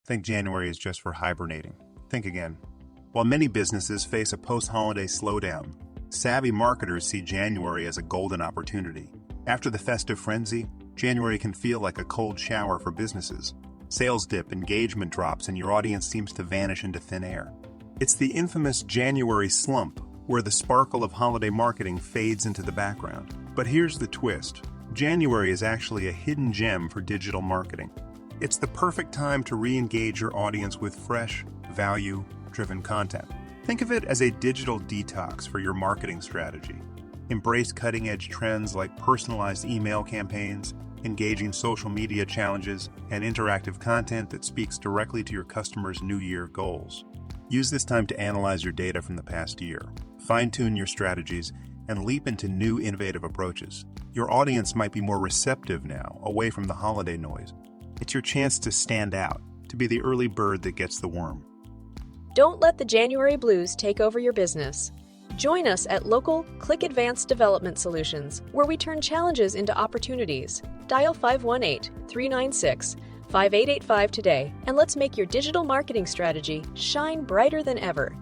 think January is just for hibernating. Think again. While many businesses face a post-holiday slowdown, savvy marketers see January as a golden opportunity. After the festive frenzy, January can feel like a cold shower for businesses. Sales dip, engagement drops, and your audience seems to vanish into thin air. It's the infamous January slump, where the sparkle of holiday marketing fades into the background. But here's the twist. January is actually a hidden gem for digital marketing. It's the perfect time to re-engage your audience with fresh, value-driven content. Think of it as a digital detox for your marketing strategy. Embrace cutting-edge trends like personalized email campaigns, engaging social media challenges, and interactive content that speaks directly to your customers' New Year goals. Use this time to analyze your data from the past year, fine-tune your strategies, and leap into new innovative approaches. Your audience might be more receptive now, away from the holiday noise. It's your chance to stand out, to be the early bird that gets the worm. Don't let the January blues take over your business. Join us at local Click Advanced Development Solutions, where we turn challenges into opportunities. Dial 518-396-5885 today, and let's make your digital marketing strategy shine brighter than ever.